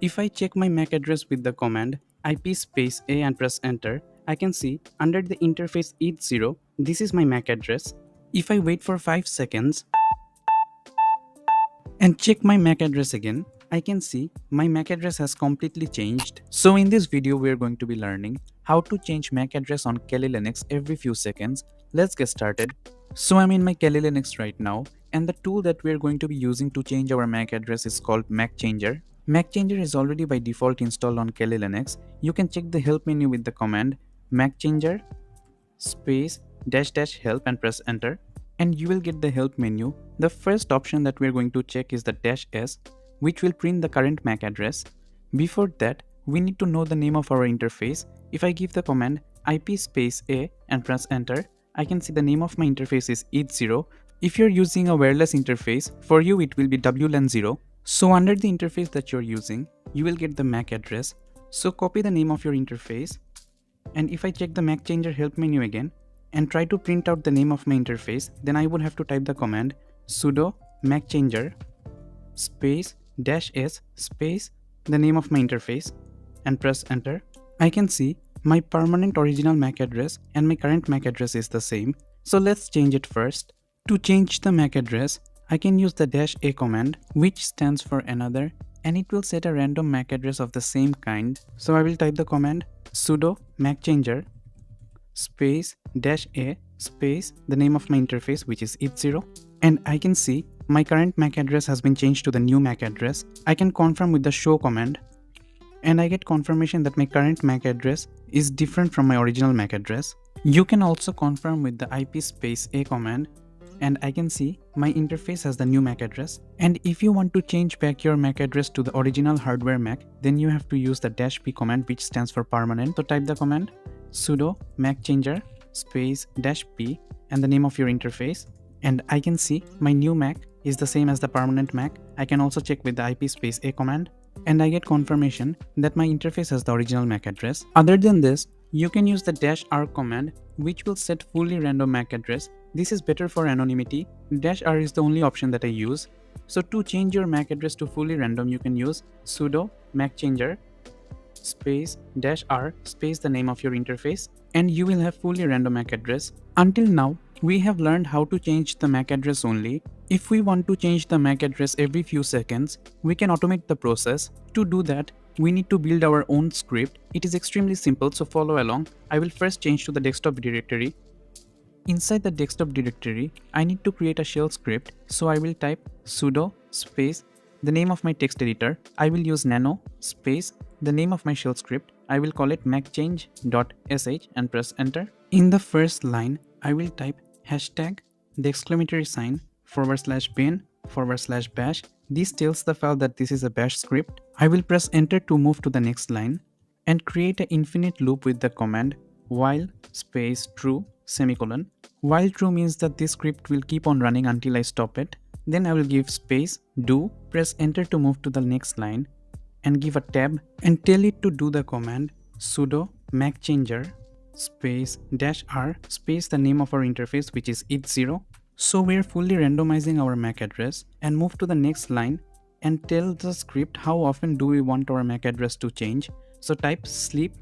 If I check my MAC address with the command IP space A and press enter, I can see under the interface ETH0, this is my MAC address. If I wait for 5 seconds and check my MAC address again, I can see my MAC address has completely changed. So in this video, we are going to be learning how to change MAC address on Kali Linux every few seconds. Let's get started. So I'm in my Kali Linux right now, and the tool that we are going to be using to change our MAC address is called MacChanger. MacChanger is already by default installed on Kali Linux. You can check the help menu with the command MacChanger space -- help and press enter, and you will get the help menu. The first option that we are going to check is the -s, which will print the current MAC address. Before that, we need to know the name of our interface. If I give the command IP space A and press enter, I can see the name of my interface is ETH0. If you're using a wireless interface, for you it will be WLAN0. So under the interface that you're using, you will get the MAC address. So copy the name of your interface, and if I check the MacChanger help menu again and try to print out the name of my interface, then I would have to type the command sudo MacChanger space -s space the name of my interface and press enter. I can see my permanent original MAC address and my current MAC address is the same. So let's change it first. To change the MAC address, I can use the -a command, which stands for another, and it will set a random MAC address of the same kind. So I will type the command sudo MacChanger space -a space the name of my interface, which is ETH0, and I can see my current MAC address has been changed to the new MAC address. I can confirm with the show command, and I get confirmation that my current MAC address is different from my original MAC address. You can also confirm with the IP space A command, and I can see my interface has the new MAC address. And if you want to change back your MAC address to the original hardware MAC, then you have to use the -p command, which stands for permanent. So type the command sudo MacChanger space -p and the name of your interface, and I can see my new MAC is the same as the permanent MAC. I can also check with the IP space A command, and I get confirmation that my interface has the original MAC address. Other than this, you can use the -r command, which will set fully random MAC address. This is better for anonymity. -r is the only option that I use. So to change your MAC address to fully random, you can use sudo MacChanger space -r space the name of your interface, and you will have fully random MAC address. Until now, we have learned how to change the MAC address only. If we want to change the MAC address every few seconds, we can automate the process. To do that, we need to build our own script. It is extremely simple, so follow along. I will first change to the desktop directory. Inside the desktop directory, I need to create a shell script, so I will type sudo space the name of my text editor. I will use nano space the name of my shell script. I will call it macchange.sh and press enter. In the first line, I will type hashtag the exclamatory sign /bin/bash. This tells the file that this is a bash script. I will press enter to move to the next line and create an infinite loop with the command while space true semicolon. While true means that this script will keep on running until I stop it. Then I will give space do, press enter to move to the next line, and give a tab and tell it to do the command sudo MacChanger space -r space the name of our interface, which is ETH0. So we are fully randomizing our MAC address, and move to the next line and tell the script how often do we want our MAC address to change. So type sleep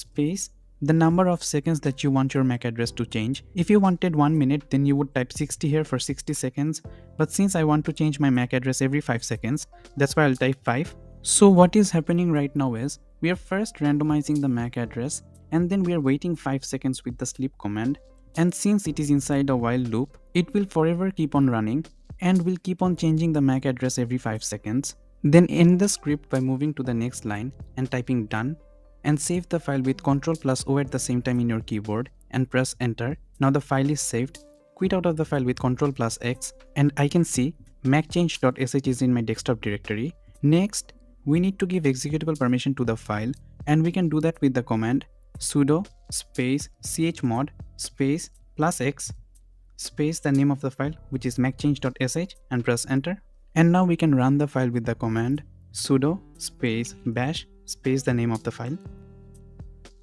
space the number of seconds that you want your MAC address to change. If you wanted 1 minute, then you would type 60 here for 60 seconds. But since I want to change my MAC address every 5 seconds, that's why I'll type 5. So what is happening right now is, we are first randomizing the MAC address, and then we are waiting 5 seconds with the sleep command. And since it is inside a while loop, it will forever keep on running and will keep on changing the MAC address every 5 seconds. Then end the script by moving to the next line and typing done, and save the file with Ctrl+O at the same time in your keyboard and press enter. Now the file is saved. Quit out of the file with Ctrl+X, and I can see macchange.sh is in my desktop directory. Next, we need to give executable permission to the file, and we can do that with the command sudo space chmod space +x space the name of the file, which is macchange.sh, and press enter. And now we can run the file with the command sudo space bash space the name of the file,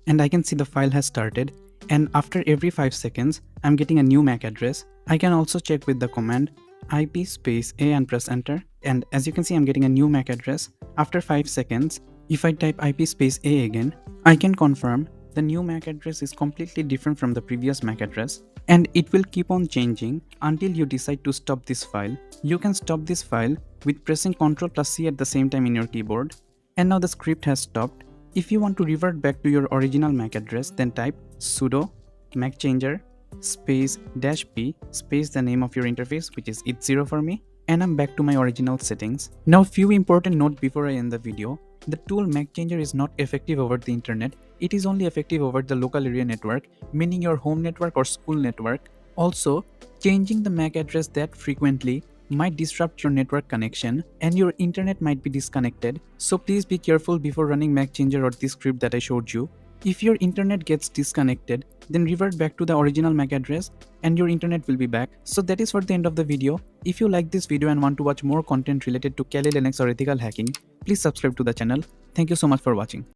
and I can see the file has started, and after every 5 seconds I'm getting a new MAC address. I can also check with the command IP space A and press enter. And as you can see, I'm getting a new MAC address. After 5 seconds, if I type IP space A again, I can confirm the new MAC address is completely different from the previous MAC address, and it will keep on changing until you decide to stop this file. You can stop this file with pressing Ctrl+C at the same time in your keyboard. And now the script has stopped. If you want to revert back to your original MAC address, then type sudo macchanger space -p space the name of your interface, which is it0 for me, and I'm back to my original settings. Now few important note before I end the video. The tool macchanger is not effective over the internet. It is only effective over the local area network, meaning your home network or school network. Also, changing the MAC address that frequently might disrupt your network connection and your internet might be disconnected. So please be careful before running macchanger or this script that I showed you. If your internet gets disconnected, then revert back to the original MAC address and your internet will be back. So that is for the end of the video. If you like this video and want to watch more content related to Kali Linux or ethical hacking, please subscribe to the channel. Thank you so much for watching.